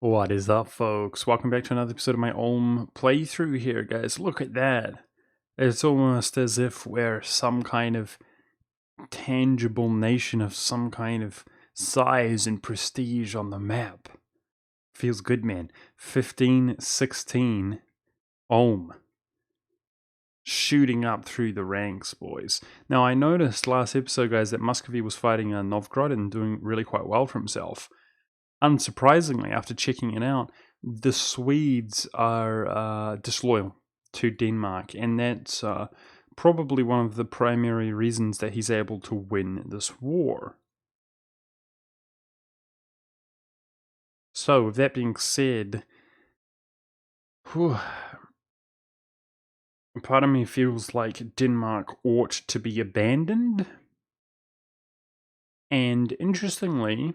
What is up, folks? Welcome back to another episode of my Ulm playthrough here, guys. Look at that. It's almost as if we're some kind of tangible nation of some kind of size and prestige on the map. Feels good, man. 15-16 Ulm. Shooting up through the ranks, boys. Now, I noticed last episode, guys, that Muscovy was fighting Novgorod and doing really quite well for himself. Unsurprisingly, after checking it out, the Swedes are disloyal to Denmark, and that's probably one of the primary reasons that he's able to win this war. So, with that being said, whew, part of me feels like Denmark ought to be abandoned. And interestingly,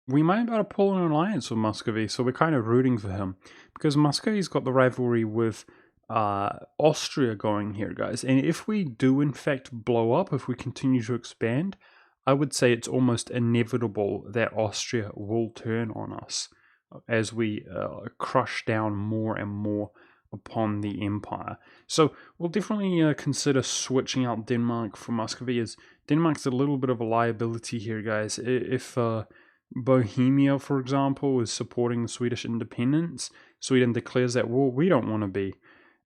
we might be able to pull an alliance with Muscovy, so we're kind of rooting for him. Because Muscovy's got the rivalry with Austria going here, guys. And if we do, in fact, blow up, if we continue to expand, I would say it's almost inevitable that Austria will turn on us as we crush down more and more upon the empire. So we'll definitely consider switching out Denmark for Muscovy, as Denmark's a little bit of a liability here, guys. If Bohemia, for example, is supporting the Swedish independence, Sweden declares that war, we don't want to be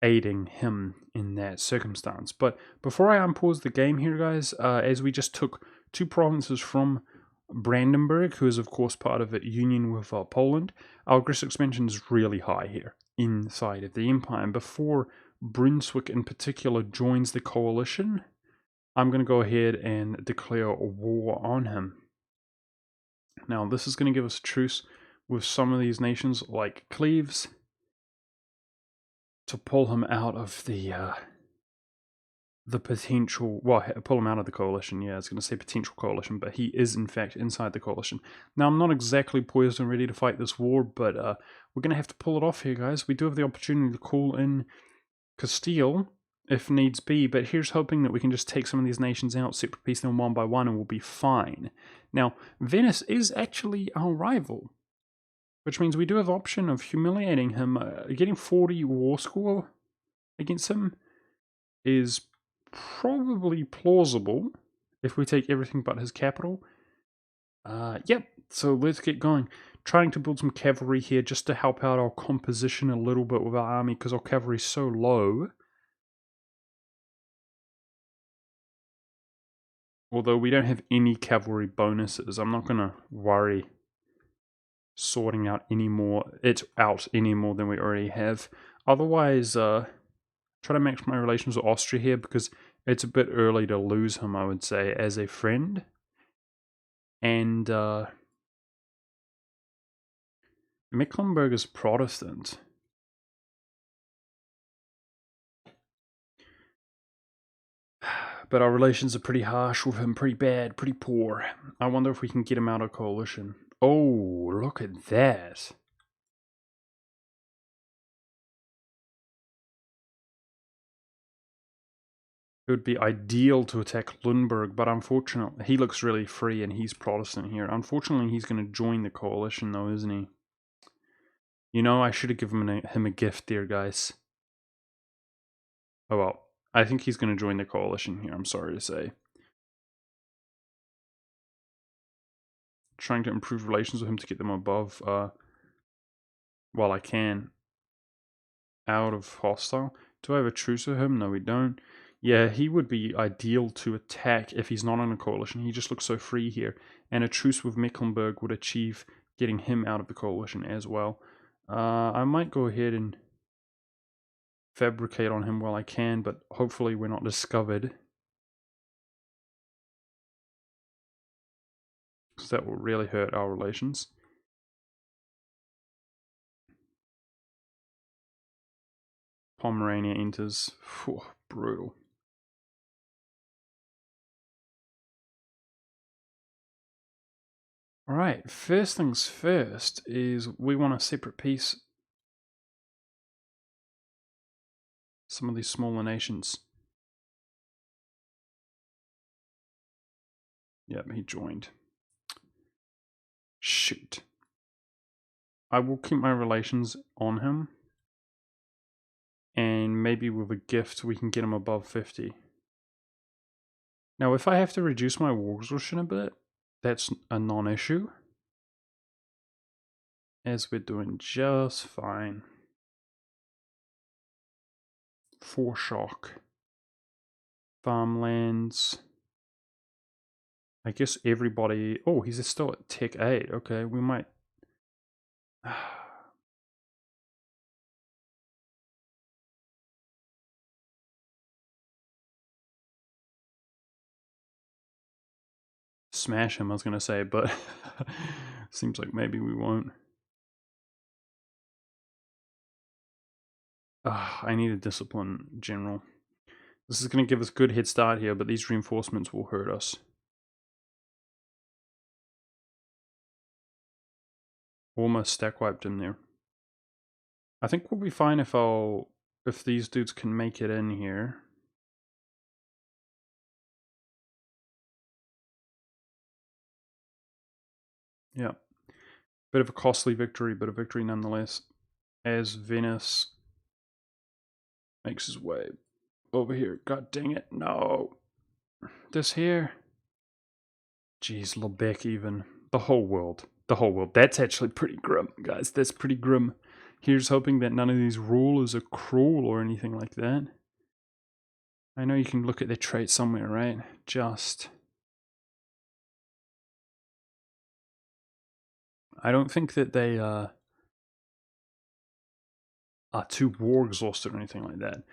aiding him in that circumstance. But before I unpause the game here, guys, as we just took two provinces from Brandenburg, who is of course part of a union with Poland, our aggressive expansion is really high here inside of the empire. And before Brunswick in particular joins the coalition, I'm going to go ahead and declare a war on him. Now, this is going to give us a truce with some of these nations like Cleves to pull him out of the potential, well, pull him out of the coalition. Yeah, I was going to say potential coalition, but he is in fact inside the coalition. Now, I'm not exactly poised and ready to fight this war, but we're going to have to pull it off here, guys. We do have the opportunity to call in Castile if needs be, but here's hoping that we can just take some of these nations out, separate peace them one by one, and we'll be fine. Now, Venice is actually our rival, which means we do have the option of humiliating him. Getting 40 war score against him is probably plausible if we take everything but his capital. Yep, so let's get going. Trying to build some cavalry here just to help out our composition a little bit with our army, because our cavalry is so low. Although we don't have any cavalry bonuses, I'm not going to worry sorting out any more than we already have. Otherwise, try to match my relations with Austria here, because it's a bit early to lose him, I would say, as a friend. And Mecklenburg is Protestant. But our relations are pretty harsh with him, pretty bad, pretty poor. I wonder if we can get him out of coalition. Oh, look at that. It would be ideal to attack Lundberg, but unfortunately, he looks really free and he's Protestant here. Unfortunately, he's going to join the coalition though, isn't he? You know, I should have given him a gift there, guys. Oh well, I think he's going to join the coalition here, I'm sorry to say. Trying to improve relations with him to get them above, while I can. Out of hostile. Do I have a truce with him? No, we don't. Yeah, he would be ideal to attack if he's not on a coalition. He just looks so free here. And a truce with Mecklenburg would achieve getting him out of the coalition as well. I might go ahead and fabricate on him while I can, but hopefully we're not discovered, because that will really hurt our relations. Pomerania enters. Whew, brutal. Alright, first things first is we want to separate peace some of these smaller nations. Yep, he joined. Shoot. I will keep my relations on him. And maybe with a gift we can get him above 50. Now, if I have to reduce my war exhaustion a bit, that's a non-issue. As we're doing just fine. 4 shock. Farmlands. I guess everybody... Oh, he's still at Tech 8. Okay, we might... Smash him, I was going to say, but seems like maybe we won't. I need a discipline general. This is going to give us a good head start here, but these reinforcements will hurt us. Almost stack wiped him there. I think we'll be fine if these dudes can make it in here. Yeah. Bit of a costly victory, but a victory nonetheless. As Venice makes his way over here. God dang it. No. This here. Jeez, Lebec even. The whole world. The whole world. That's actually pretty grim, guys. That's pretty grim. Here's hoping that none of these rulers are cruel or anything like that. I know you can look at their traits somewhere, right? Just... I don't think that they are too war exhausted or anything like that.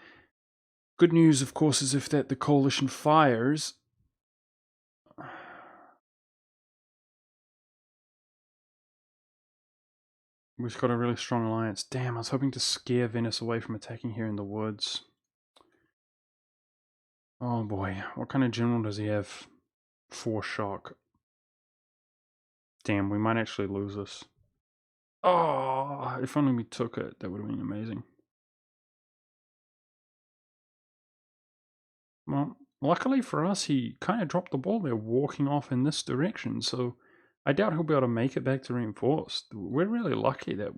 Good news, of course, is if that the coalition fires... We've got a really strong alliance. Damn, I was hoping to scare Venice away from attacking here in the woods. Oh boy, what kind of general does he have? 4 shock. Damn, we might actually lose this. Oh, if only we took it, that would have been amazing. Well, luckily for us, he kind of dropped the ball there, walking off in this direction, so I doubt he'll be able to make it back to reinforced. We're really lucky that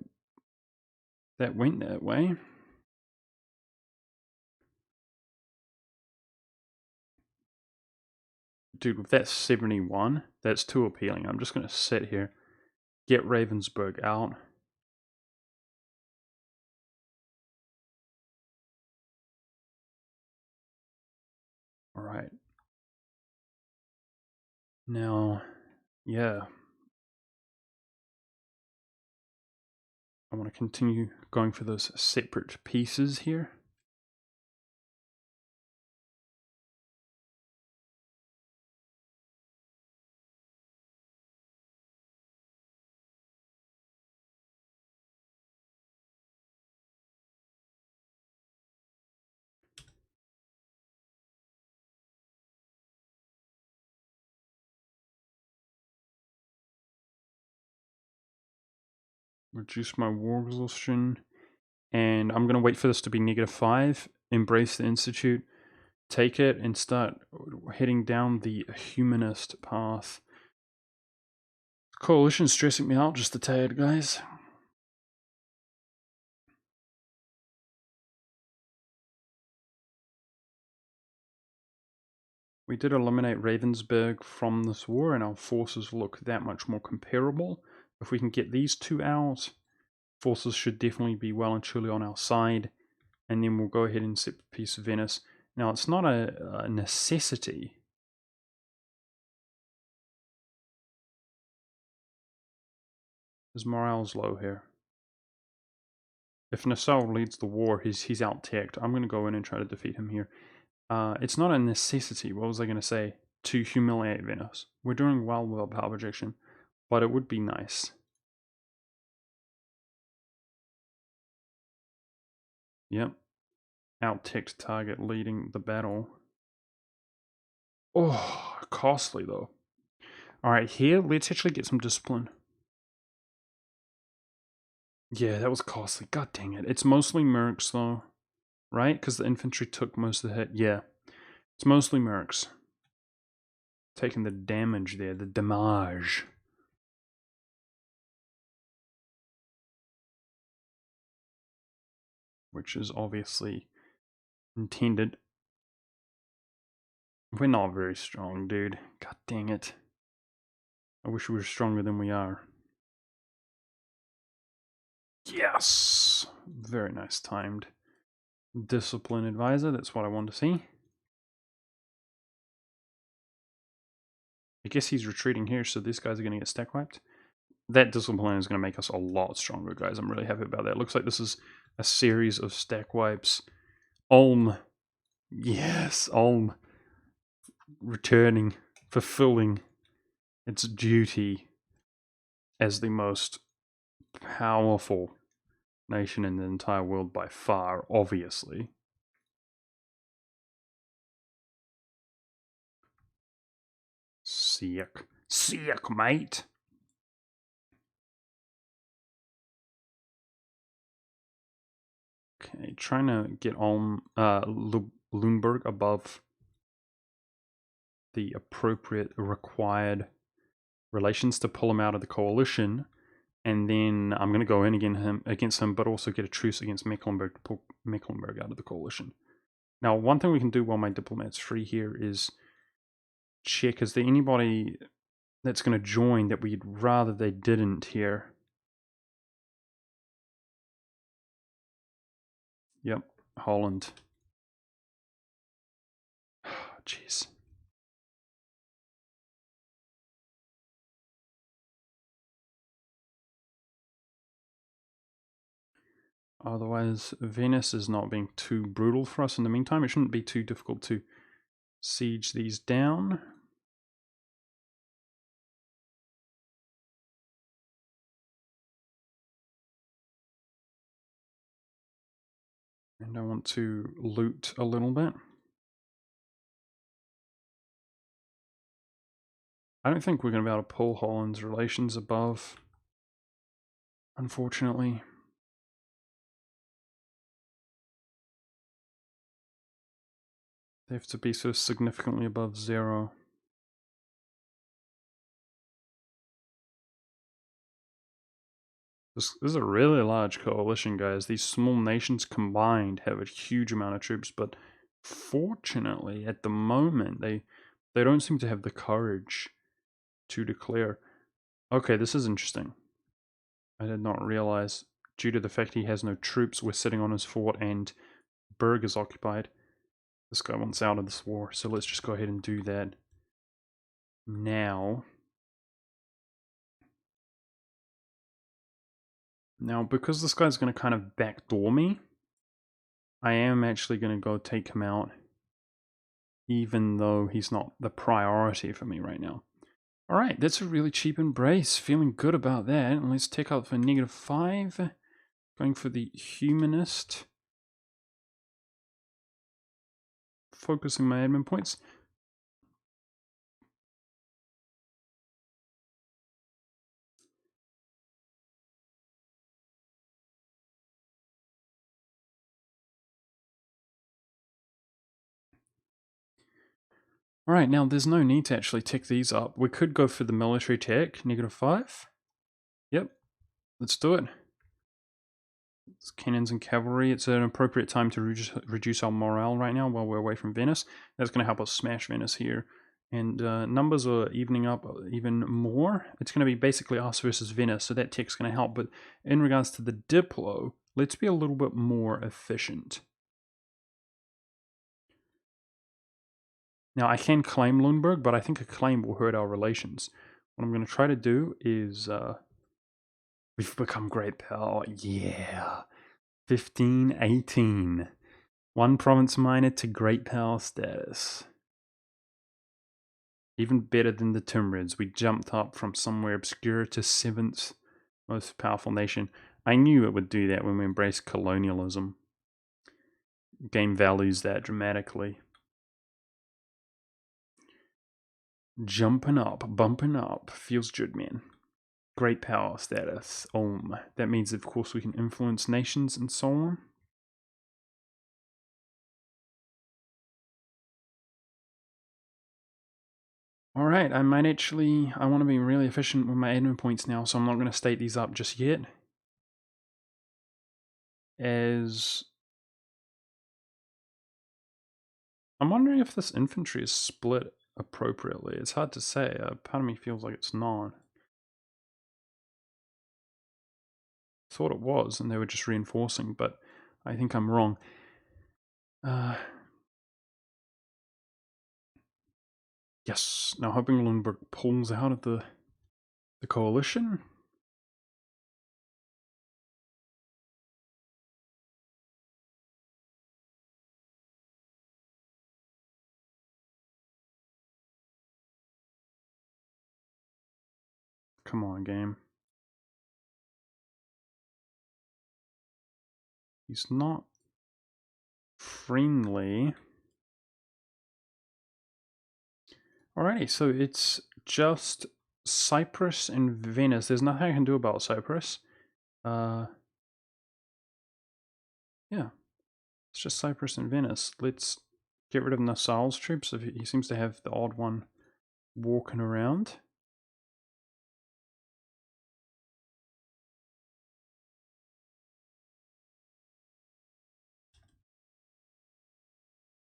that went that way. Dude, with that 71, that's too appealing. I'm just going to sit here, get Ravensburg out. Alright. Now, yeah. I want to continue going for those separate pieces here. Reduce my war exhaustion. And I'm going to wait for this to be -5. Embrace the Institute. Take it and start heading down the humanist path. Coalition's stressing me out just a tad, guys. We did eliminate Ravensburg from this war, and our forces look that much more comparable. If we can get these 2 out, forces should definitely be well and truly on our side, and then we'll go ahead and set piece Venice. Now, it's not a necessity. His morale's low here. If Nassau leads the war, he's out-teched. I'm going to go in and try to defeat him here. It's not a necessity, what was I going to say, to humiliate Venice. We're doing well with our power projection, but it would be nice. Yep. Out-teched target leading the battle. Oh, costly though. Alright, here, let's actually get some discipline. Yeah, that was costly. God dang it. It's mostly mercs though, right? Because the infantry took most of the hit. Yeah, it's mostly mercs. taking the damage there, the damage. Which is obviously intended. We're not very strong, dude. God dang it. I wish we were stronger than we are. Yes! Very nice timed. Discipline advisor, that's what I want to see. I guess he's retreating here, so these guys are going to get stack wiped. That discipline is going to make us a lot stronger, guys. I'm really happy about that. Looks like this is a series of stack wipes. Ulm. Yes, Ulm. Returning, fulfilling its duty as the most powerful nation in the entire world by far, obviously. Sick. Sick, mate. Okay, trying to get Lundberg above the appropriate required relations to pull him out of the coalition, and then I'm going to go in against him, but also get a truce against Mecklenburg to pull Mecklenburg out of the coalition. Now, one thing we can do while my diplomat's free here is check, is there anybody that's going to join that we'd rather they didn't here? Yep, Holland. Jeez. Otherwise, Venice is not being too brutal for us in the meantime. It shouldn't be too difficult to siege these down. And I want to loot a little bit. I don't think we're going to be able to pull Holland's relations above, unfortunately. They have to be so significantly above 0. This is a really large coalition, guys. These small nations combined have a huge amount of troops, but fortunately, at the moment, they don't seem to have the courage to declare. Okay, this is interesting. I did not realize, due to the fact he has no troops, we're sitting on his fort and Berg is occupied. This guy wants out of this war, so let's just go ahead and do that now. Now, because this guy's going to kind of backdoor me, I am actually going to go take him out, even though he's not the priority for me right now. Alright, that's a really cheap embrace. Feeling good about that. And let's take out for -5. Going for the humanist. Focusing my admin points. Alright, now there's no need to actually tick these up. We could go for the military tech, -5. Yep, let's do it. It's cannons and cavalry. It's an appropriate time to reduce our morale right now while we're away from Venice. That's going to help us smash Venice here. And numbers are evening up even more. It's going to be basically us versus Venice, so that tech's going to help. But in regards to the Diplo, let's be a little bit more efficient. Now, I can claim Lundberg, but I think a claim will hurt our relations. What I'm going to try to do is... we've become great power. Yeah. 1518. One province minor to great power status. Even better than the Timurids. We jumped up from somewhere obscure to 7th most powerful nation. I knew it would do that when we embraced colonialism. Game values that dramatically. Jumping up, bumping up. Feels good, man. Great power status. That means, of course, we can influence nations and so on. Alright, I want to be really efficient with my admin points now, so I'm not going to state these up just yet. As I'm wondering if this infantry is split appropriately. It's hard to say. Part of me feels like it's not. Thought it was, and they were just reinforcing, but I think I'm wrong. Yes. Now hoping Lundberg pulls out of the coalition. Come on, game. He's not friendly. Alrighty, so it's just Cyprus and Venice. There's nothing I can do about Cyprus. Yeah. It's just Cyprus and Venice. Let's get rid of Nassal's troops. He seems to have the odd one walking around.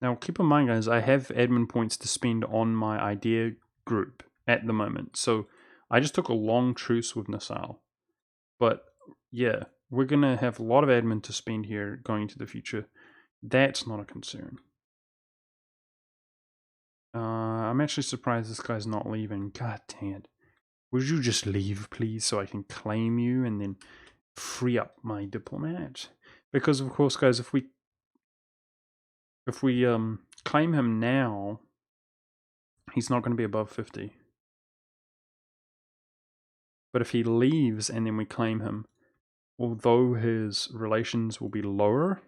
Now, keep in mind, guys, I have admin points to spend on my idea group at the moment. So I just took a long truce with Nassau. But yeah, we're going to have a lot of admin to spend here going into the future. That's not a concern. I'm actually surprised this guy's not leaving. God damn it. Would you just leave, please, so I can claim you and then free up my diplomat? Because, of course, guys, if we claim him now, he's not going to be above 50. But if he leaves and then we claim him, although his relations will be lower,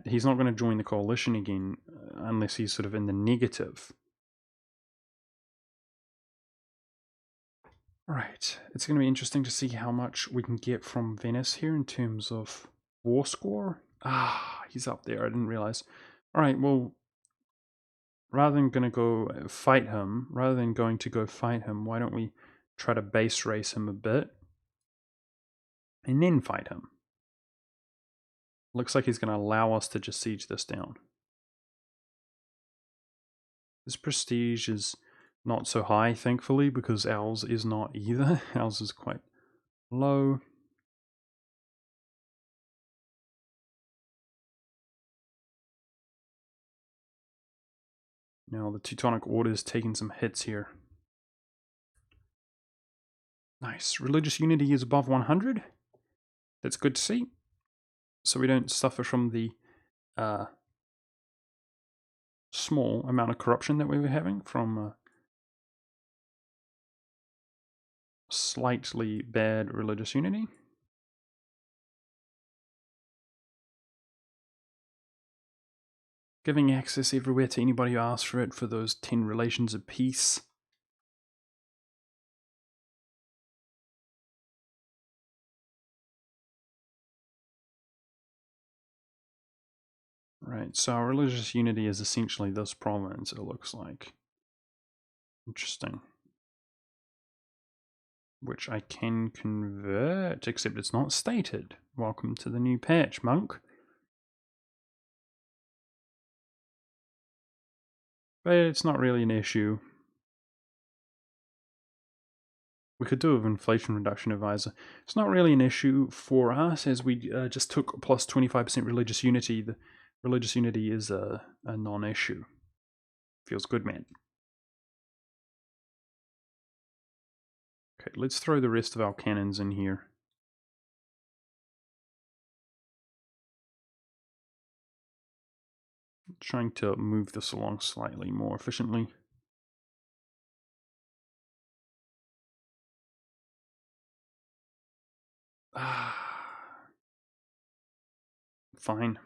he's not going to join the coalition again unless he's sort of in the negative. Right, it's going to be interesting to see how much we can get from Venice here in terms of war score. Ah, he's up there, I didn't realize. Alright, well, rather than going to go fight him, why don't we try to base race him a bit and then fight him? Looks like he's going to allow us to just siege this down. His prestige is not so high, thankfully, because ours is not either. Ours is quite low. Now the Teutonic Order is taking some hits here. Nice. Religious unity is above 100. That's good to see. So we don't suffer from the small amount of corruption that we were having from slightly bad religious unity. Giving access everywhere to anybody who asks for it for those 10 relations of peace. Right, so our religious unity is essentially this province, it looks like. Interesting. Which I can convert, except it's not stated. Welcome to the new patch, monk. But it's not really an issue. We could do an inflation reduction advisor. It's not really an issue for us, as we just took plus 25% religious unity. The religious unity is a non-issue. Feels good, man. Okay, let's throw the rest of our cannons in here. Trying to move this along slightly more efficiently. Fine.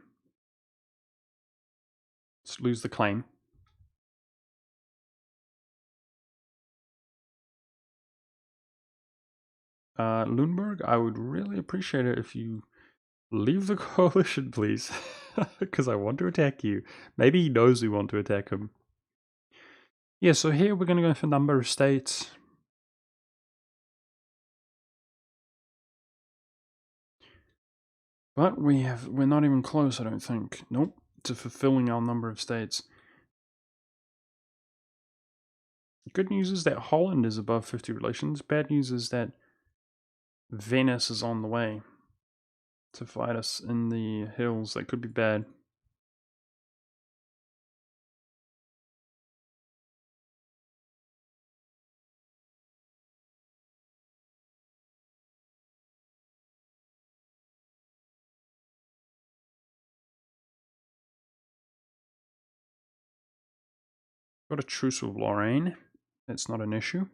Let's lose the claim. Lundberg, I would really appreciate it if you leave the coalition, please. Because I want to attack you. Maybe he knows we want to attack him. Yeah, so here we're going to go for number of states. But we're not even close, I don't think. Nope, to fulfilling our number of states. Good news is that Holland is above 50 relations. Bad news is that Venice is on the way to fight us in the hills. That could be bad. Got a truce with Lorraine. That's not an issue.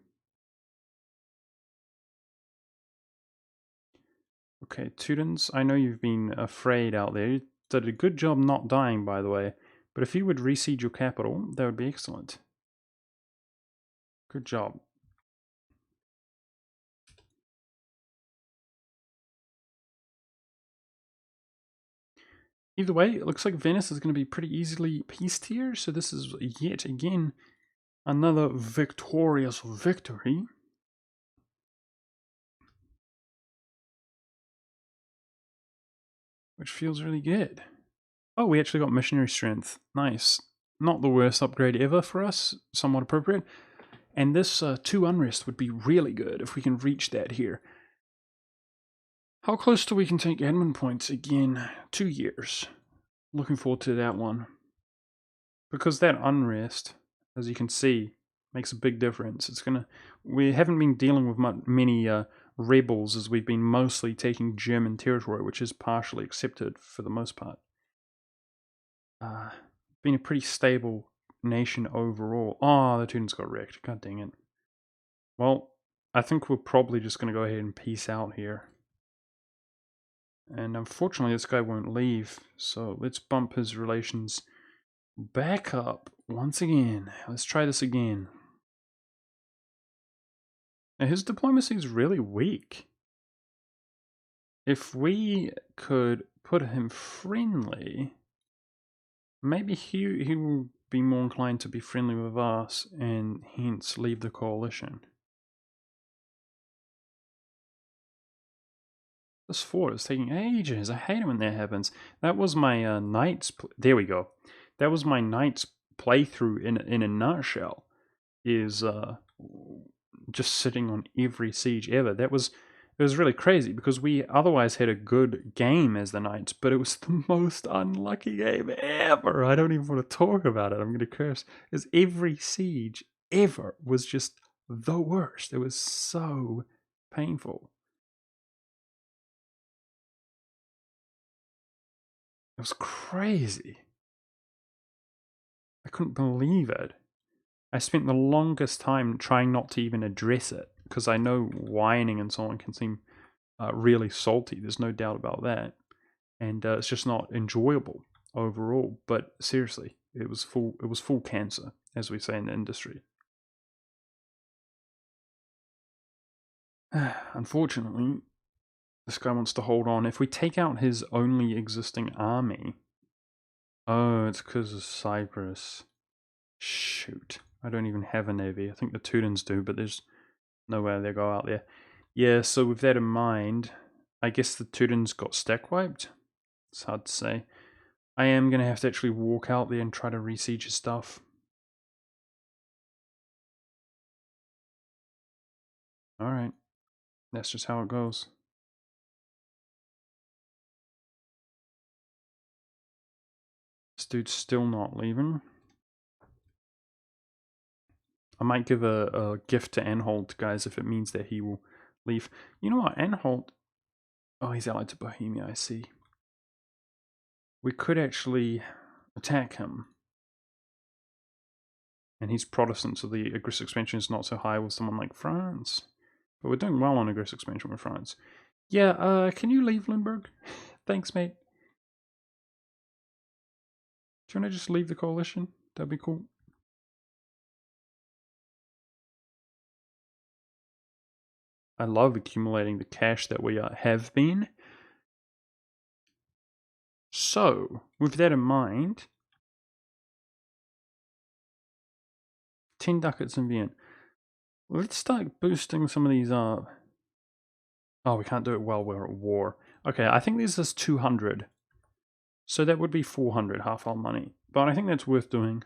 Okay, Teutons, I know you've been afraid out there. You did a good job not dying, by the way. But if you would resiege your capital, that would be excellent. Good job. Either way, it looks like Venice is going to be pretty easily pieced here. So this is yet again another victorious victory. Which feels really good. Oh, we actually got missionary strength. Nice. Not the worst upgrade ever for us. Somewhat appropriate. And this 2 unrest would be really good if we can reach that here. How close do we can take admin points again? 2 years. Looking forward to that one. Because that unrest, as you can see, makes a big difference. We haven't been dealing with many rebels, as we've been mostly taking German territory, which is partially accepted for the most part. Been a pretty stable nation overall. Oh, the Teutons got wrecked. God dang it. Well, I think we're probably just going to go ahead and peace out here. And unfortunately, this guy won't leave. So let's bump his relations back up once again. Let's try this again. Now, his diplomacy is really weak. If we could put him friendly, maybe he will be more inclined to be friendly with us and hence leave the coalition. This fort is taking ages. I hate it when that happens. That was my knight's. There we go. That was my knight's playthrough in a nutshell. Is just sitting on every siege ever. It was really crazy because we otherwise had a good game as the knights, but it was the most unlucky game ever. I don't even want to talk about it. I'm going to curse. Because every siege ever was just the worst. It was so painful. It was crazy. I couldn't believe it. I spent the longest time trying not to even address it because I know whining and so on can seem really salty. There's no doubt about that, and it's just not enjoyable overall. But seriously, it was full cancer, as we say in the industry. Unfortunately, this guy wants to hold on. If we take out his only existing army, oh, it's because of Cyprus. Shoot, I don't even have a navy. I think the Teutons do, but there's no way they go out there. Yeah, so with that in mind, I guess the Teutons got stack wiped. It's hard to say. I am going to have to actually walk out there and try to re-siege his stuff. Alright, that's just how it goes. This dude's still not leaving. I might give a gift to Anhalt, guys, if it means that he will leave. You know what, Anhalt... Oh, he's allied to Bohemia, I see. We could actually attack him. And he's Protestant, so the aggressive expansion is not so high with someone like France. But we're doing well on aggressive expansion with France. Yeah, can you leave Limburg? Thanks, mate. Do you want to just leave the coalition? That'd be cool. I love accumulating the cash that we have been. So, with that in mind, 10 ducats in Vienna. Let's start boosting some of these up. Oh, we can't do it while we're at war. Okay, I think this is 200. So that would be 400 half our money. But I think that's worth doing.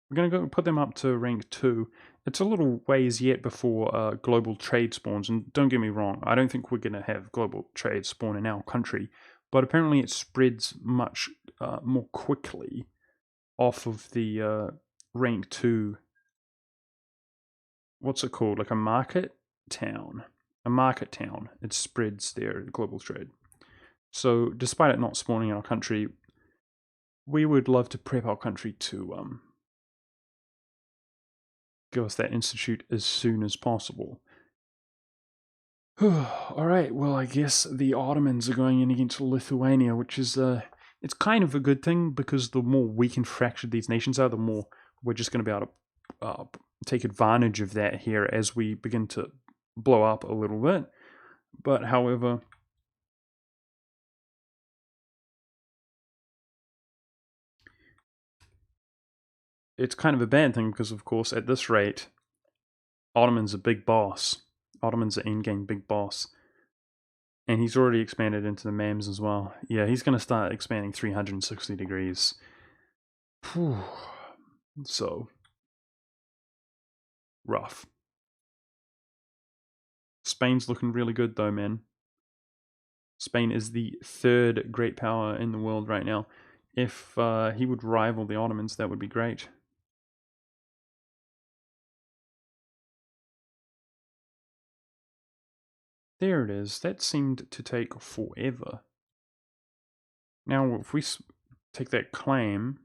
We're going to go put them up to rank 2. It's a little ways yet before global trade spawns. And don't get me wrong, I don't think we're going to have global trade spawn in our country. But apparently it spreads much more quickly off of the rank 2. What's it called? Like a market town. A market town. It spreads their global trade. So despite it not spawning in our country, we would love to prep our country to give us that institute as soon as possible. Alright, well I guess the Ottomans are going in against Lithuania, which is it's kind of a good thing, because the more weak and fractured these nations are, the more we're just going to be able to take advantage of that here as we begin to blow up a little bit. But however, it's kind of a bad thing, because of course at this rate Ottoman's a big boss. Ottoman's an in-game big boss. And he's already expanded into the MAMs as well. Yeah, he's going to start expanding 360 degrees. Whew. So, rough. Spain's looking really good though, man. Spain is the 3rd great power in the world right now. If he would rival the Ottomans, that would be great. There it is. That seemed to take forever. Now, if we take that claim,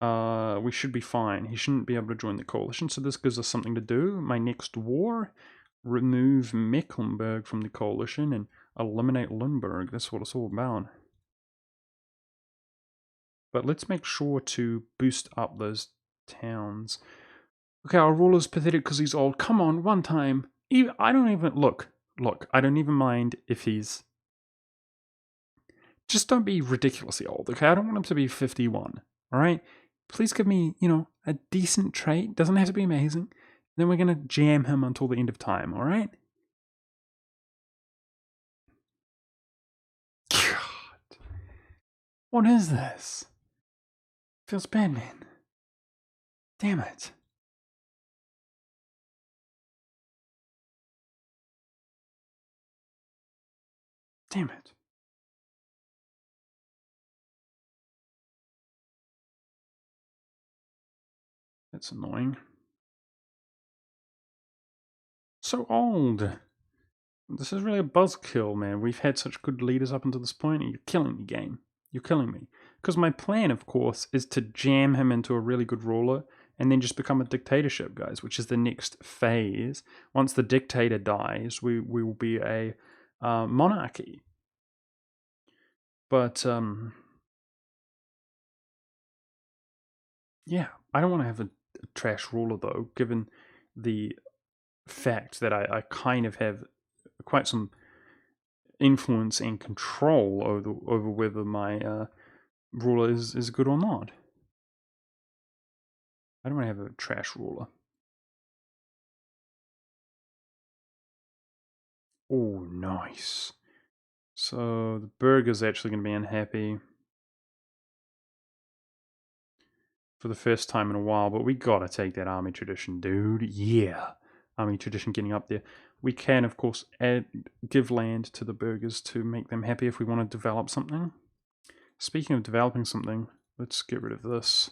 we should be fine. He shouldn't be able to join the coalition, so this gives us something to do. My next war, remove Mecklenburg from the coalition and eliminate Limburg. That's what it's all about. But let's make sure to boost up those towns. Okay, our ruler's pathetic because he's old. Come on, one time. I don't even... Look, I don't even mind if he's... Just don't be ridiculously old, okay? I don't want him to be 51, alright? Please give me, a decent trait. Doesn't have to be amazing. Then we're going to jam him until the end of time, alright? God. What is this? Feels bad, man. Damn it. Damn it. That's annoying. So old. This is really a buzzkill, man. We've had such good leaders up until this point, and you're killing me, game. You're killing me. Because my plan, of course, is to jam him into a really good ruler and then just become a dictatorship, guys, which is the next phase. Once the dictator dies, we will be a monarchy. But, yeah, I don't want to have a trash ruler, though, given the fact that I kind of have quite some influence and control over whether my ruler is good or not. I don't want to have a trash ruler. Oh, nice. So the burger's actually going to be unhappy for the first time in a while, but we gotta take that army tradition, dude. Yeah. Army tradition getting up there. We can, of course, give land to the burghers to make them happy if we want to develop something. Speaking of developing something, let's get rid of this.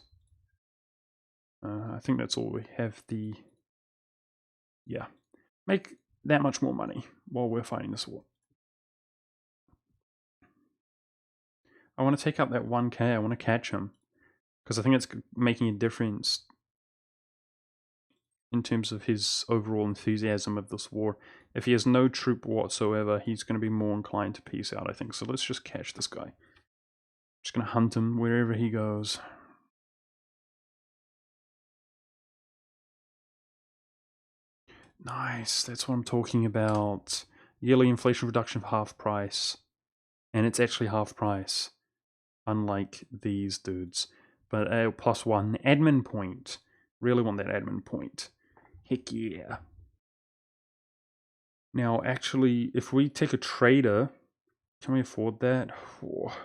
I think that's all we have. Yeah. Make that much more money while we're fighting this war. I want to take up that 1k. I want to catch him. Because I think it's making a difference in terms of his overall enthusiasm of this war. If he has no troop whatsoever, he's going to be more inclined to peace out, I think. So let's just catch this guy. Just going to hunt him wherever he goes. Nice, that's what I'm talking about. Yearly inflation reduction of half price. And it's actually half price. Unlike these dudes. But +1 admin point. Really want that admin point. Heck yeah. Now, actually, if we take a trader, can we afford that? Oh.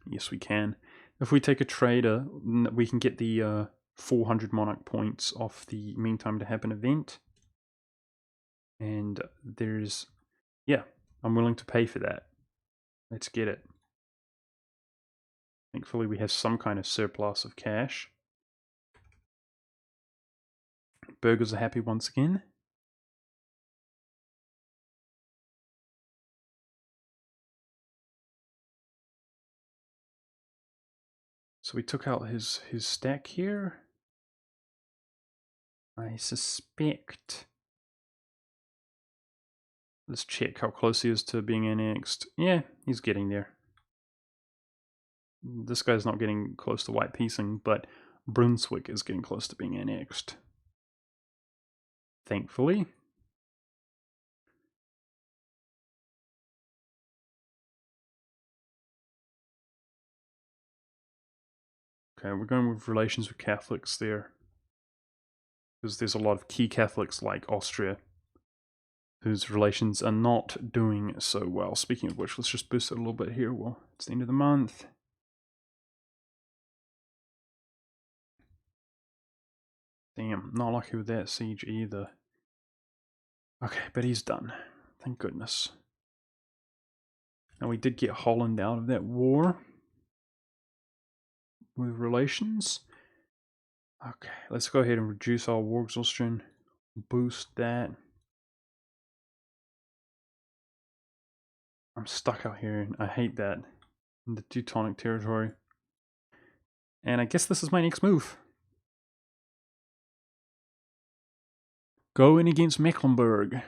Yes, we can. If we take a trader, we can get the 400 monarch points off the meantime to happen event. And there's, yeah, I'm willing to pay for that. Let's get it. Thankfully, we have some kind of surplus of cash. Burgers are happy once again. So we took out his stack here. I suspect. Let's check how close he is to being annexed. Yeah, he's getting there. This guy's not getting close to white piecing, but Brunswick is getting close to being annexed. Thankfully. Okay, we're going with relations with Catholics there. Because there's a lot of key Catholics like Austria whose relations are not doing so well. Speaking of which, let's just boost it a little bit here. Well, it's the end of the month. Damn, not lucky with that siege either. Okay, but he's done. Thank goodness. Now we did get Holland out of that war with relations. Okay, let's go ahead and reduce our war exhaustion. Boost that. I'm stuck out here and I hate that. In the Teutonic territory. And I guess this is my next move. Go in against Mecklenburg.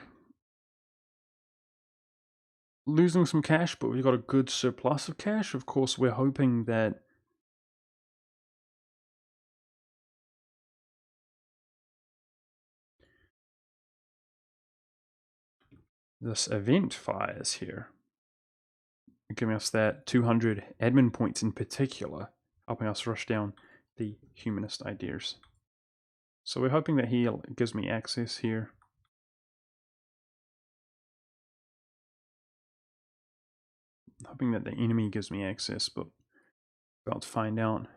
Losing some cash, but we've got a good surplus of cash. Of course, we're hoping that this event fires here, giving us that 200 admin points in particular, helping us rush down the humanist ideas. So we're hoping that he gives me access here. Hoping that the enemy gives me access, but about to find out.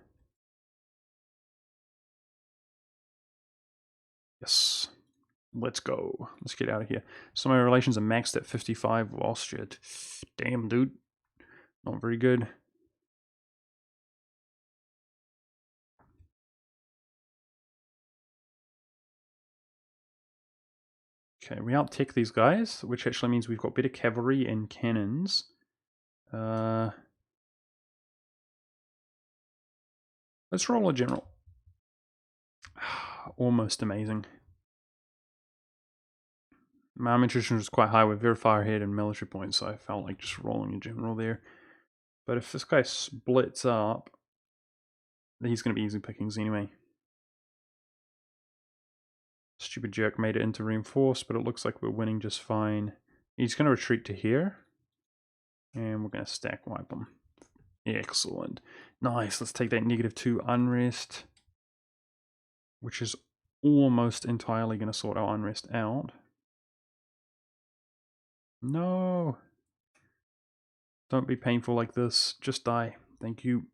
Yes. Let's go. Let's get out of here. So my relations are maxed at 55 with Austria. Damn, dude. Not very good. Okay, we out-tech these guys, which actually means we've got better cavalry and cannons. Let's roll a general. Almost amazing. My army attrition was quite high. We're very far ahead in military points, so I felt like just rolling a general there. But if this guy splits up, then he's going to be easy pickings anyway. Stupid jerk made it into reinforced, but it looks like we're winning just fine. He's going to retreat to here. And we're going to stack wipe him. Excellent. Nice. Let's take that -2 unrest, which is almost entirely going to sort our unrest out. No. Don't be painful like this. Just die. Thank you.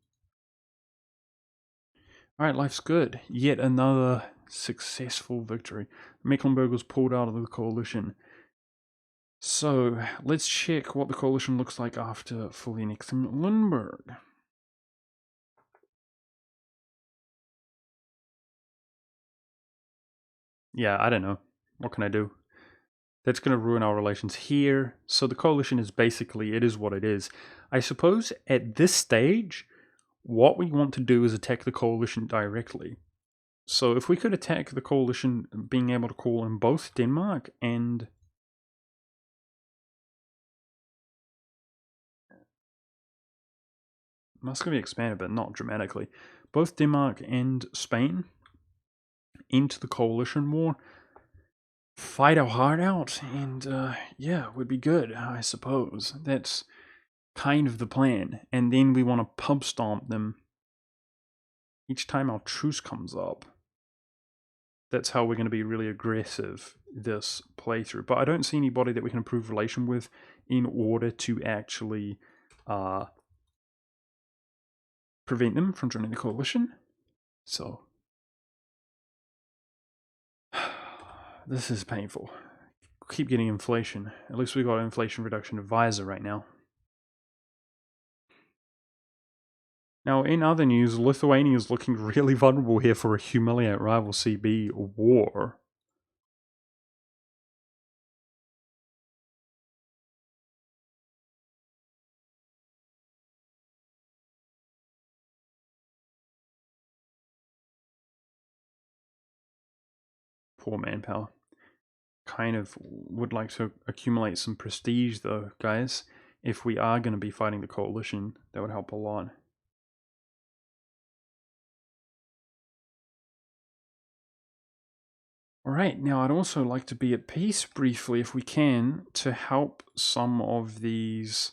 Alright, life's good. Yet another successful victory. Mecklenburg was pulled out of the coalition. So, let's check what the coalition looks like after fully annexing Lindbergh. Yeah, I don't know. What can I do? That's going to ruin our relations here. So the coalition is basically, it is what it is. I suppose at this stage, what we want to do is attack the coalition directly. So if we could attack the coalition, being able to call in both Denmark and Muscovy expanded, but not dramatically. Both Denmark and Spain into the coalition war, fight our heart out, and yeah, would be good, I suppose. That's kind of the plan. And then we want to pub stomp them each time our truce comes up. That's how we're going to be really aggressive this playthrough. But I don't see anybody that we can improve relation with in order to actually prevent them from joining the coalition. So this is painful. Keep getting inflation. At least we got an inflation reduction advisor right now. Now, in other news, Lithuania is looking really vulnerable here for a humiliate rival CB war. Poor manpower. Kind of would like to accumulate some prestige though, guys. If we are going to be fighting the coalition, that would help a lot. Alright, now I'd also like to be at peace briefly, if we can, to help some of these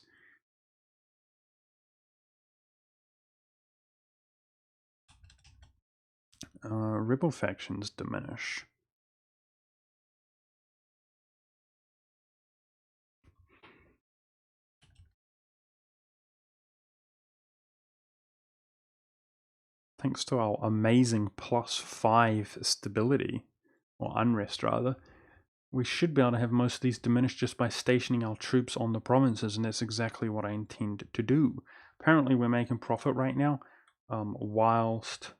rebel factions diminish. Thanks to our amazing +5 stability, or unrest rather, we should be able to have most of these diminished just by stationing our troops on the provinces, and that's exactly what I intend to do. Apparently we're making profit right now, whilst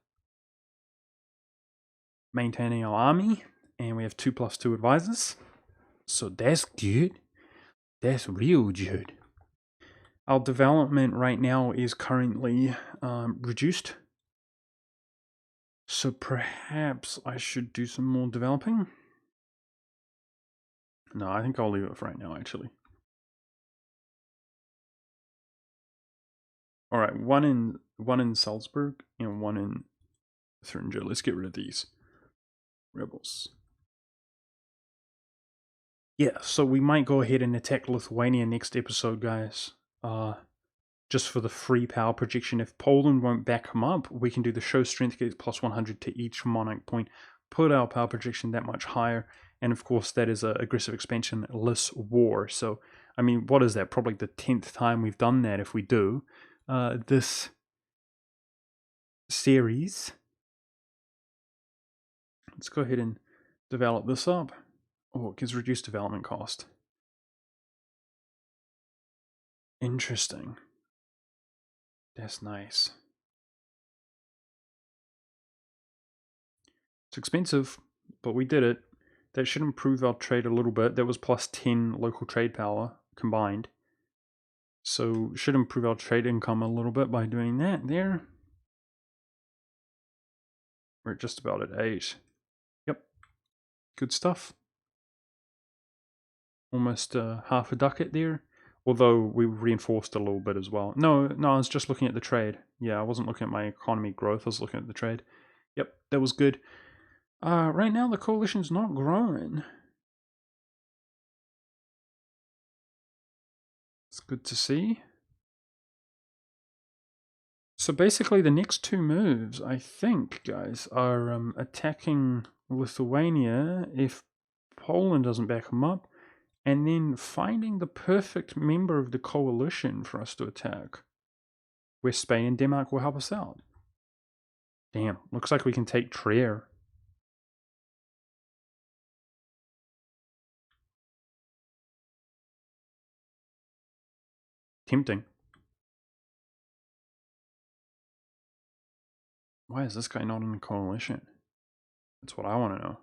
maintaining our army, and we have 2+2 advisors. So that's good. That's real good. Our development right now is currently reduced. So perhaps I should do some more developing. No, I think I'll leave it for right now, actually. All right, one in Salzburg and one in Thuringia. Let's get rid of these rebels. Yeah, so we might go ahead and attack Lithuania next episode, guys. Just for the free power projection. If Poland won't back them up, we can do the show strength gets +100 to each monarch point, put our power projection that much higher, and of course that is an aggressive expansion-less war. So, I mean, what is that? Probably the 10th time we've done that if we do. This series. Let's go ahead and develop this up. Oh, it gives reduced development cost. Interesting. That's nice. It's expensive, but we did it. That should improve our trade a little bit. That was +10 local trade power combined. So should improve our trade income a little bit by doing that there. We're just about at 8. Yep. Good stuff. Almost half a ducat there. Although we reinforced a little bit as well. No, I was just looking at the trade. Yeah, I wasn't looking at my economy growth. I was looking at the trade. Yep, that was good. Right now the coalition's not growing. It's good to see. So basically the next two moves, I think, guys, are attacking Lithuania if Poland doesn't back them up, and then finding the perfect member of the coalition for us to attack, where Spain and Denmark will help us out. Damn, looks like we can take Trier. Tempting. Why is this guy not in the coalition? That's what I want to know.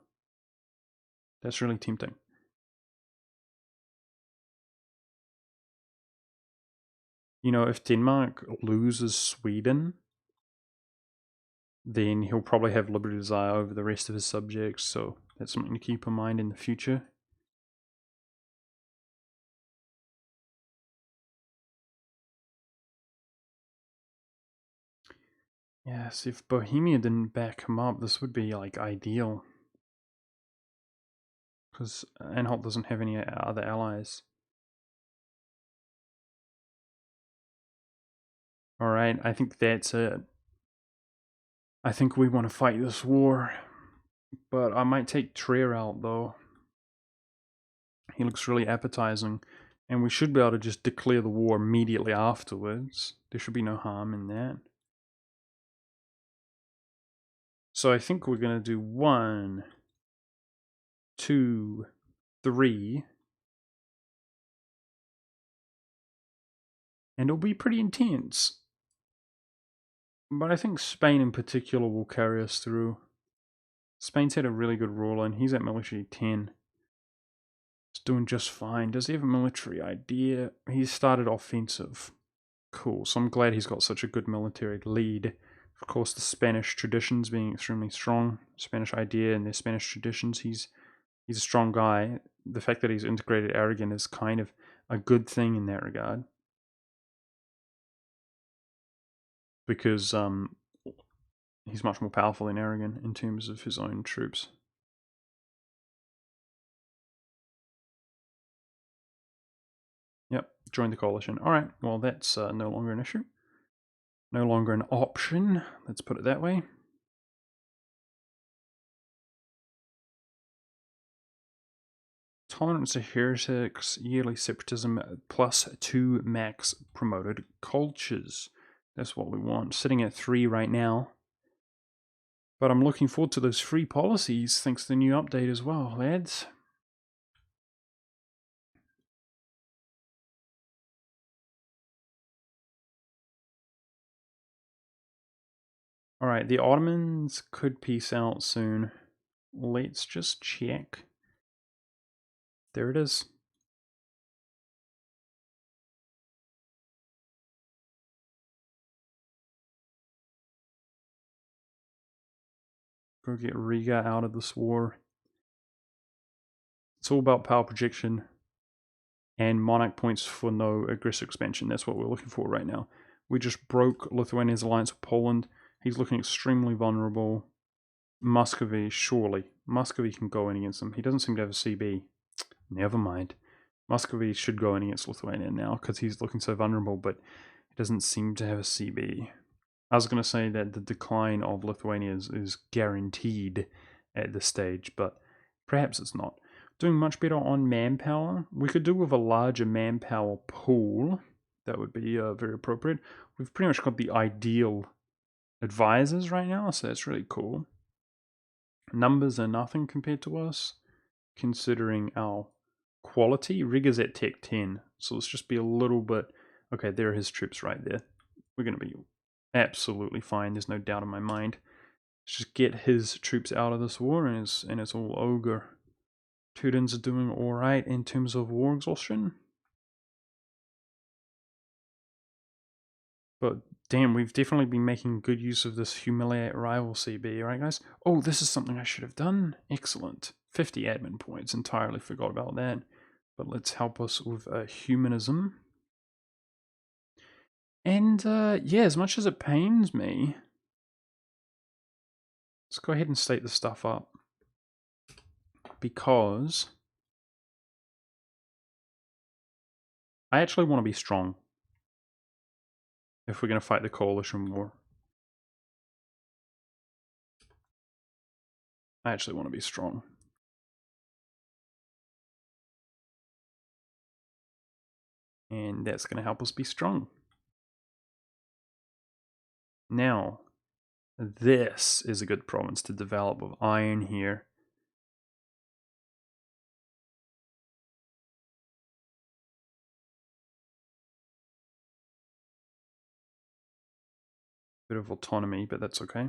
That's really tempting. You know, if Denmark loses Sweden, then he'll probably have liberty desire over the rest of his subjects, so that's something to keep in mind in the future. Yes, if Bohemia didn't back him up, this would be like ideal. Because Anhalt doesn't have any other allies. Alright, I think that's it. I think we want to fight this war. But I might take Trier out, though. He looks really appetizing. And we should be able to just declare the war immediately afterwards. There should be no harm in that. So I think we're going to do 1, 2, 3. And it'll be pretty intense. But I think Spain in particular will carry us through. Spain's had a really good ruler, and he's at military 10. He's doing just fine. Does he have a military idea? He's started offensive. Cool, so I'm glad he's got such a good military lead. Of course, the Spanish traditions being extremely strong. Spanish idea and their Spanish traditions, he's a strong guy. The fact that he's integrated Aragon is kind of a good thing in that regard. Because he's much more powerful than Aragon in terms of his own troops. Yep, join the coalition. Alright, well that's no longer an issue. No longer an option, let's put it that way. Tolerance to heretics, yearly separatism, plus 2 max promoted cultures. That's what we want. Sitting at 3 right now. But I'm looking forward to those free policies thanks to the new update as well, lads. Alright, the Ottomans could peace out soon. Let's just check. There it is. Go get Riga out of this war. It's all about power projection and monarch points for no aggressive expansion. That's what we're looking for right now. We just broke Lithuania's alliance with Poland. He's looking extremely vulnerable. Muscovy, surely. Muscovy can go in against him. He doesn't seem to have a CB. Never mind. Muscovy should go in against Lithuania now because he's looking so vulnerable, but he doesn't seem to have a CB. I was going to say that the decline of Lithuania is guaranteed at this stage, but perhaps it's not. Doing much better on manpower. We could do with a larger manpower pool. That would be very appropriate. We've pretty much got the ideal advisors right now, so that's really cool. Numbers are nothing compared to us, considering our quality. Riga's at Tech 10, so let's just be a little bit... Okay, there are his troops right there. We're going to be absolutely fine, there's no doubt in my mind. Let's just get his troops out of this war, and it's all ogre. Teutons are doing alright in terms of war exhaustion. But damn, we've definitely been making good use of this humiliate rival CB, right guys? Oh, this is something I should have done. Excellent. 50 admin points, entirely forgot about that. But let's help us with humanism. And yeah, as much as it pains me, let's go ahead and state this stuff up. Because I actually want to be strong if we're going to fight the coalition war. I actually want to be strong. And that's going to help us be strong. Now, this is a good province to develop with iron here. Bit of autonomy, but that's okay.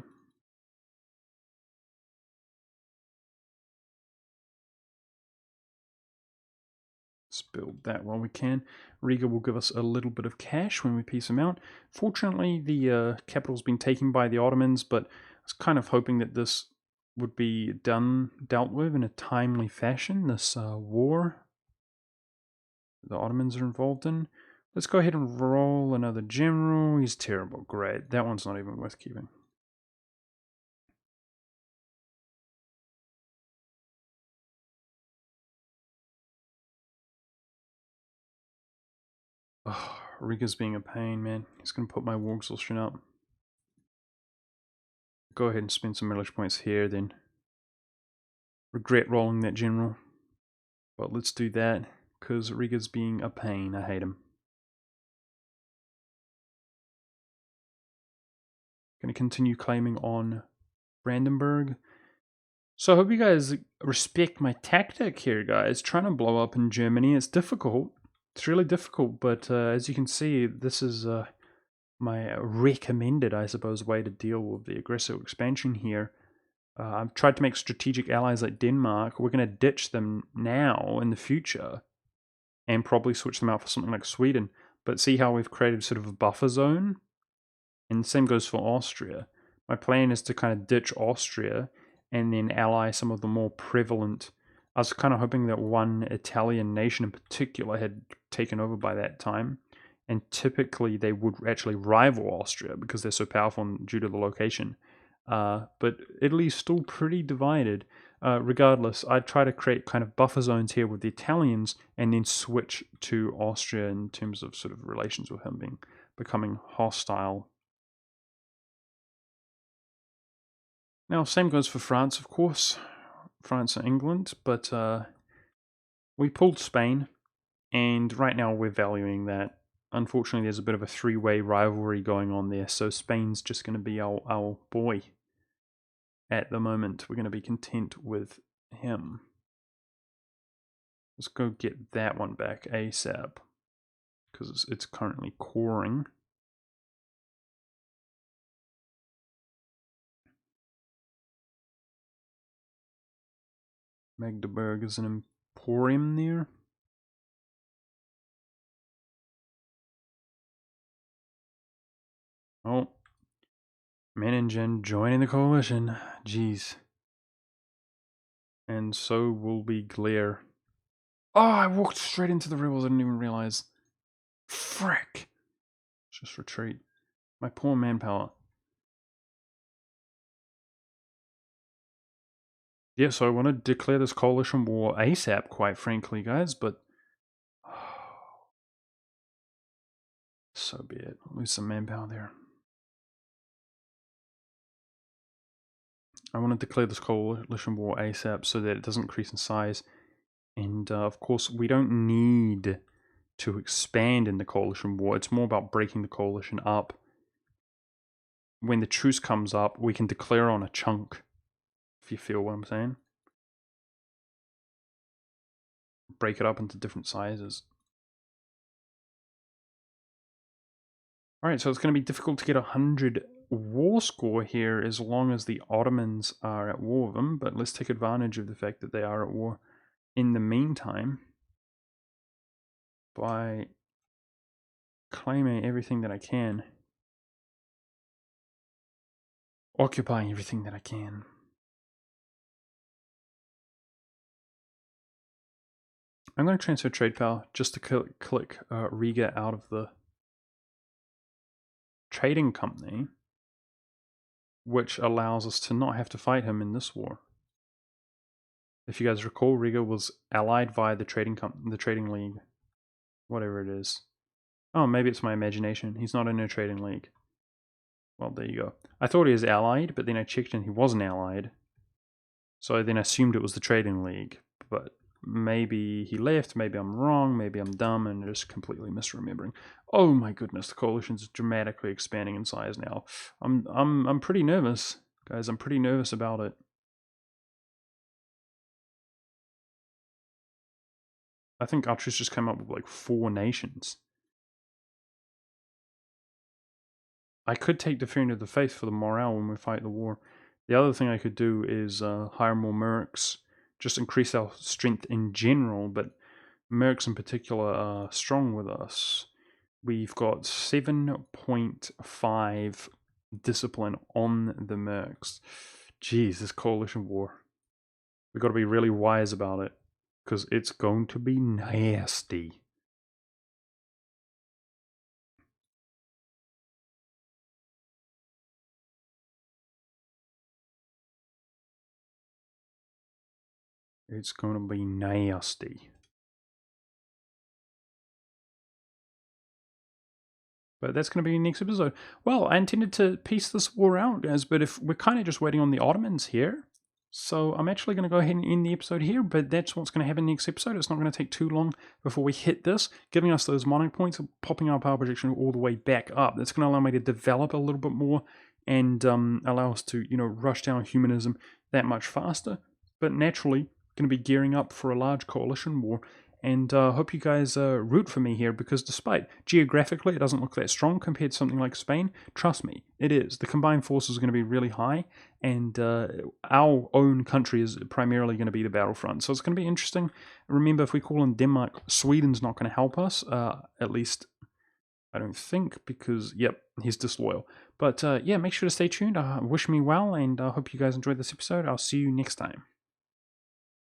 Let's build that while we can. Riga will give us a little bit of cash when we peace them out. Fortunately, the capital's been taken by the Ottomans, but I was kind of hoping that this would be dealt with in a timely fashion, this war the Ottomans are involved in. Let's go ahead and roll another general. He's terrible. Great. That one's not even worth keeping. Oh, Riga's being a pain, man. He's going to put my war exhaustion up. go ahead and spend some military points here, then regret rolling that general. But let's do that, because Riga's being a pain. I hate him. Going to continue claiming on Brandenburg. So I hope you guys respect my tactic here, guys. Trying to blow up in Germany, it's difficult. It's really difficult, but as you can see, this is my recommended, I suppose, way to deal with the aggressive expansion here. I've tried to make strategic allies like Denmark. We're going to ditch them now in the future and probably switch them out for something like Sweden. But see how we've created sort of a buffer zone? And the same goes for Austria. My plan is to kind of ditch Austria and then ally some of the more prevalent. I was kind of hoping that one Italian nation in particular had taken over by that time. And typically they would actually rival Austria because they're so powerful due to the location. But Italy's still pretty divided. Regardless, I try to create kind of buffer zones here with the Italians and then switch to Austria in terms of sort of relations with him becoming hostile. Now, same goes for France, of course. France and England, but we pulled Spain, and right now we're valuing that. Unfortunately, there's a bit of a three-way rivalry going on there, so Spain's just going to be our boy. At the moment, we're going to be content with him. Let's go get that one back ASAP, because it's currently coring. Magdeburg is an emporium there. Oh, Meningen joining the coalition. Jeez. And so will be Glare. Oh, I walked straight into the rebels. I didn't even realize. Frick. Just retreat. My poor manpower. Yeah, so I want to declare this coalition war ASAP, quite frankly, guys, but so be it. Lose some manpower there. I want to declare this coalition war ASAP so that it doesn't increase in size. And of course, we don't need to expand in the coalition war. It's more about breaking the coalition up. When the truce comes up, we can declare on a chunk, if you feel what I'm saying. Break it up into different sizes. Alright, so it's going to be difficult to get 100 war score here as long as the Ottomans are at war with them, but let's take advantage of the fact that they are at war in the meantime by claiming everything that I can. Occupying everything that I can. I'm going to transfer trade power just to click Riga out of the trading company, which allows us to not have to fight him in this war. If you guys recall, Riga was allied via the trading league, whatever it is. Oh, maybe it's my imagination. He's not in a trading league. Well, there you go. I thought he was allied, but then I checked and he wasn't allied. So I then assumed it was the trading league, but maybe he left, maybe I'm wrong, maybe I'm dumb and just completely misremembering. Oh my goodness, the coalition's dramatically expanding in size now. I'm pretty nervous, guys. I'm pretty nervous about it. I think Austria's just came up with like 4 nations. I could take Defending of the Faith for the morale when we fight the war. The other thing I could do is hire more mercs, just increase our strength in general, but mercs in particular are strong with us. We've got 7.5 discipline on the mercs. Jeez, this coalition war. We've got to be really wise about it, because it's going to be nasty. It's going to be nasty. But that's going to be next episode. Well, I intended to piece this war out, guys, but if we're kind of just waiting on the Ottomans here, so I'm actually going to go ahead and end the episode here, but that's what's going to happen next episode. It's not going to take too long before we hit this, giving us those monarch points, popping our power projection all the way back up. That's going to allow me to develop a little bit more and allow us to, rush down humanism that much faster. But naturally, going to be gearing up for a large coalition war. And hope you guys root for me here, because despite geographically it doesn't look that strong compared to something like Spain, trust me, it is. The combined forces are going to be really high, and our own country is primarily going to be the battlefront. So it's going to be interesting. Remember, if we call in Denmark, Sweden's not going to help us, at least I don't think, because, yep, he's disloyal. But yeah, make sure to stay tuned. Wish me well, and I hope you guys enjoyed this episode. I'll see you next time.